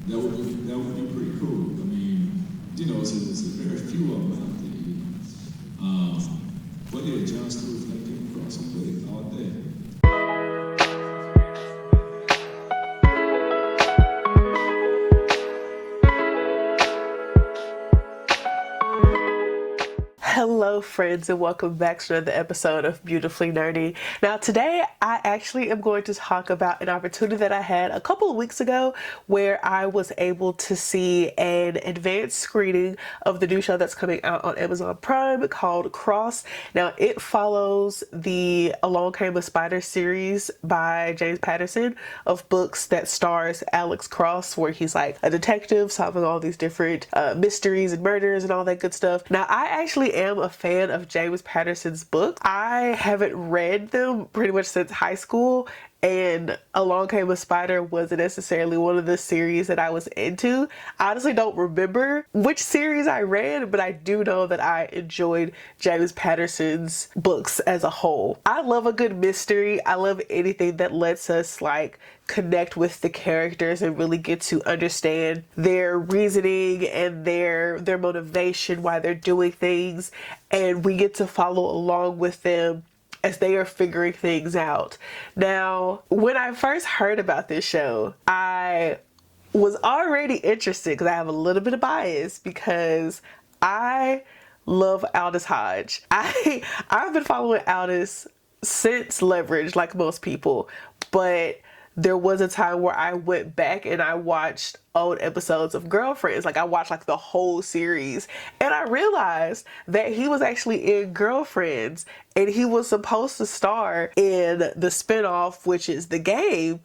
That would be pretty cool. I mean, it's a very few of them out there. But yeah, John Stewart's got to get across some way all day. Hello friends, and welcome back to another episode of Beautifully Nerdy. Now today I actually am going to talk about an opportunity that I had a couple of weeks ago where I was able to see an advanced screening of the new show that's coming out on Amazon Prime called Cross. Now it follows the Along Came a Spider series by James Patterson of books that stars Alex Cross, where he's like a detective solving all these different mysteries and murders and all that good stuff. Now I actually am a fan of James Patterson's books. I haven't read them pretty much since high school, and Along Came a Spider wasn't necessarily one of the series that I was into. I honestly don't remember which series I read, but I do know that I enjoyed James Patterson's books as a whole. I love a good mystery. I love anything that lets us like connect with the characters and really get to understand their reasoning and their motivation, why they're doing things, and we get to follow along with them as they are figuring things out. Now, when I first heard about this show, I was already interested because I have a little bit of bias because I love Aldous Hodge. I've been following Aldous since Leverage, like most people, but there was a time where I went back and I watched old episodes of Girlfriends. Like I watched like the whole series, and I realized that he was actually in Girlfriends and he was supposed to star in the spinoff, which is The Game.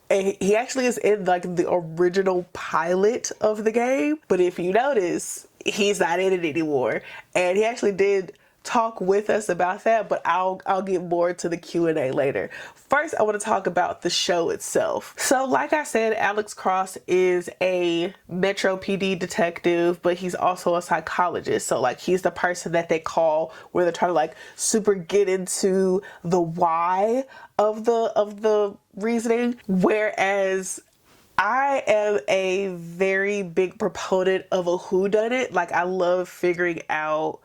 And he actually is in like the original pilot of The Game. But if you notice, he's not in it anymore. And he actually did talk with us about that, but I'll get more to the Q&A later. First, I want to talk about the show itself. So like I said, Alex Cross is a Metro PD detective, but he's also a psychologist. So like he's the person that they call where they're trying to like super get into the why of the reasoning, whereas I am a very big proponent of a whodunit. Like I love figuring out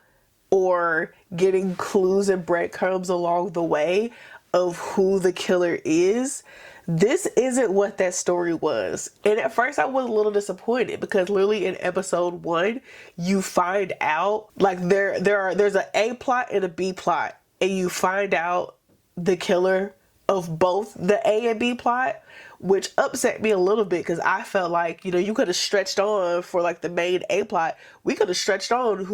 or getting clues and breadcrumbs along the way of who the killer is. This isn't what that story was. And at first I was a little disappointed because literally in episode 1, you find out like there's an A plot and a B plot, and you find out the killer of both the A and B plot, which upset me a little bit because I felt like, you could have stretched on for like the main A plot. We could have stretched on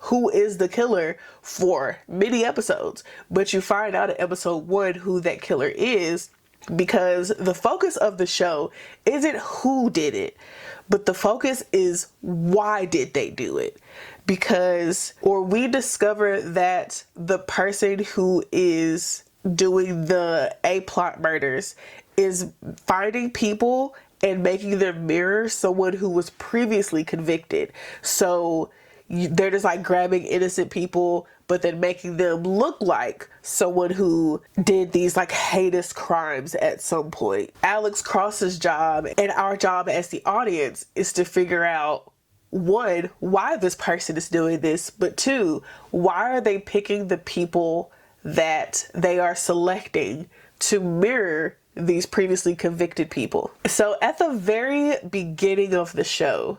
who is the killer for many episodes, but you find out in episode 1 who that killer is, because the focus of the show isn't who did it, but the focus is why did they do it. Or we discover that the person who is doing the A plot murders is finding people and making them mirror someone who was previously convicted. So they're just like grabbing innocent people, but then making them look like someone who did these like heinous crimes at some point. Alex Cross's job and our job as the audience is to figure out, 1, why this person is doing this, but 2, why are they picking the people that they are selecting to mirror these previously convicted people. So at the very beginning of the show,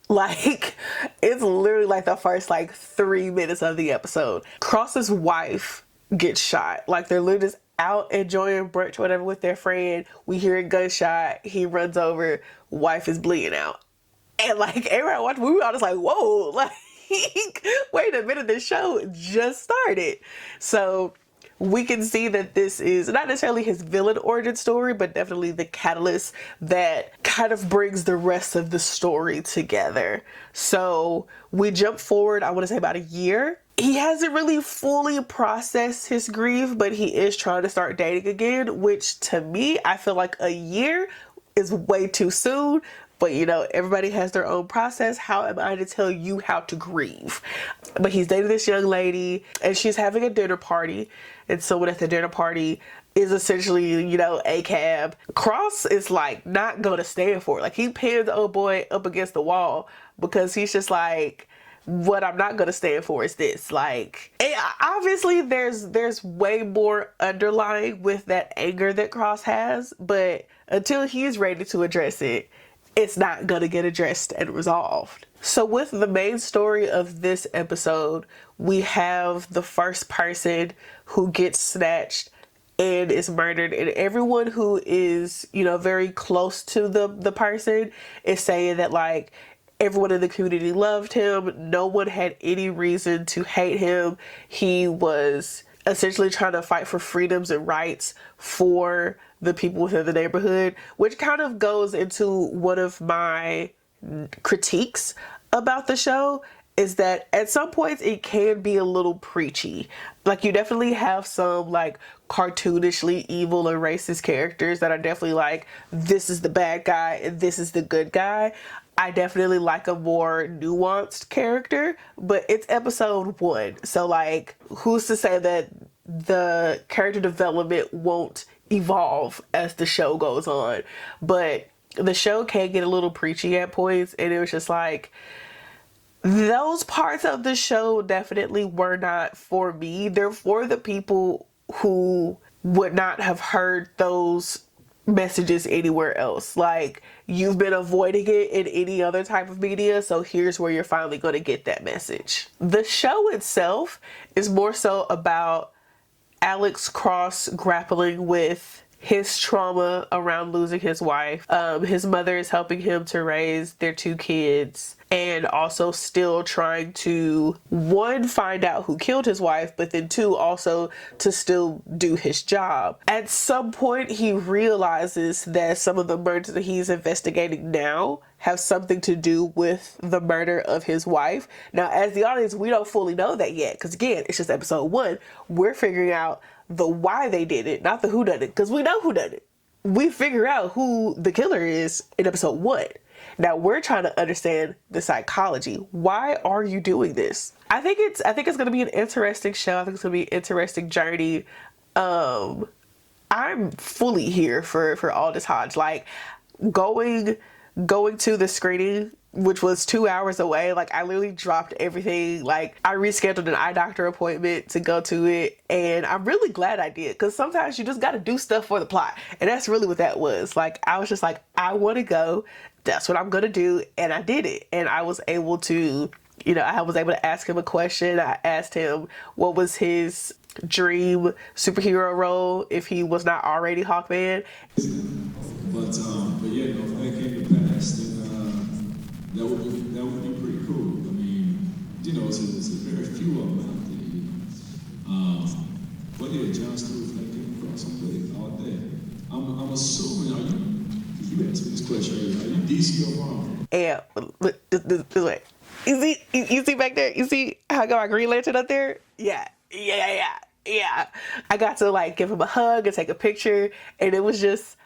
like, it's literally like the first like 3 minutes of the episode, Cross's wife gets shot. Like they're literally just out enjoying brunch, whatever, with their friend. We hear a gunshot. He runs over. Wife is bleeding out. And like everyone watching the movie, I was like, whoa, like, wait a minute, the show just started. So we can see that this is not necessarily his villain origin story, but definitely the catalyst that kind of brings the rest of the story together. So we jump forward, I want to say about a year. He hasn't really fully processed his grief, but he is trying to start dating again, which to me, I feel like a year is way too soon. But everybody has their own process. How am I to tell you how to grieve? But he's dating this young lady and she's having a dinner party. And someone at the dinner party is essentially, a cab. Cross is like not gonna stand for it. Like he pinned the old boy up against the wall because he's just like, what I'm not gonna stand for is this. Like, obviously there's way more underlying with that anger that Cross has, but until he's ready to address it, it's not gonna get addressed and resolved. So with the main story of this episode, we have the first person who gets snatched and is murdered, and everyone who is, very close to the person is saying that like everyone in the community loved him. No one had any reason to hate him. He was essentially trying to fight for freedoms and rights for the people within the neighborhood, which kind of goes into one of my critiques about the show, is that at some points it can be a little preachy. Like you definitely have some like cartoonishly evil or racist characters that are definitely like, this is the bad guy and this is the good guy. I definitely like a more nuanced character, but it's episode 1. So like, who's to say that the character development won't evolve as the show goes on? But the show can get a little preachy at points, and it was just like, those parts of the show definitely were not for me. They're for the people who would not have heard those messages anywhere else. Like, you've been avoiding it in any other type of media, so here's where you're finally going to get that message. The show itself is more so about Alex Cross grappling with his trauma around losing his wife. His mother is helping him to raise their 2 kids, and also still trying to, 1, find out who killed his wife, but then 2, also to still do his job. At some point, he realizes that some of the murders that he's investigating now have something to do with the murder of his wife. Now, as the audience, we don't fully know that yet, because again, it's just episode 1. We're figuring out the why they did it, not the who done it, because we know who done it. We figure out who the killer is in episode 1. Now we're trying to understand the psychology. Why are you doing this? I think it's going to be an interesting show. I think it's going to be an interesting journey. I'm fully here for Aldous Hodge. Like going to the screening, which was 2 hours away. Like I literally dropped everything. Like I rescheduled an eye doctor appointment to go to it, and I'm really glad I did, because sometimes you just got to do stuff for the plot, and that's really what that was. Like I was just like, I want to go. That's what I'm gonna do, and I did it. And I was able to, I was able to ask him a question. I asked him what was his dream superhero role if he was not already Hawkman. But yeah, no, if that came to pass, then that would be pretty cool. I mean, it's a very few of them out there. But yeah, John Stewart, that came across some way all day. I'm assuming, you asked me this question earlier, are you DC or Marvel? And look, this way. You see back there? You see how I got my Green Lantern up there? Yeah. I got to like give him a hug and take a picture, and it was just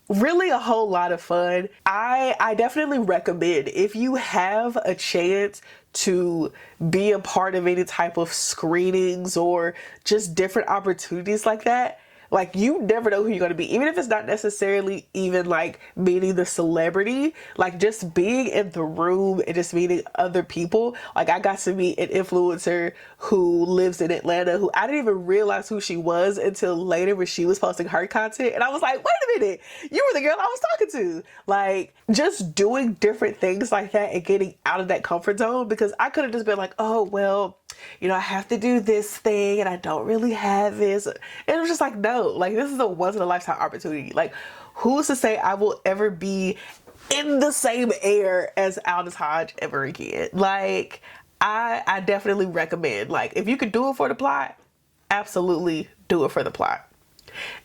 really a whole lot of fun. I definitely recommend, if you have a chance to be a part of any type of screenings or just different opportunities like that, like you never know who you're going to be, even if it's not necessarily even like meeting the celebrity, like just being in the room and just meeting other people. Like I got to meet an influencer who lives in Atlanta who I didn't even realize who she was until later when she was posting her content, and I was like, wait a minute, you were the girl I was talking to. Like just doing different things like that and getting out of that comfort zone, because I could have just been like, oh well, I have to do this thing and I don't really have this. And it was just like, no, like this is a once in a lifetime opportunity. Like who's to say I will ever be in the same air as Aldous Hodge ever again? Like I definitely recommend, like if you could do it for the plot, absolutely do it for the plot.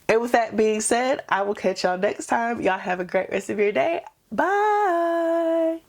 And with that being said, I will catch y'all next time. Y'all have a great rest of your day. Bye.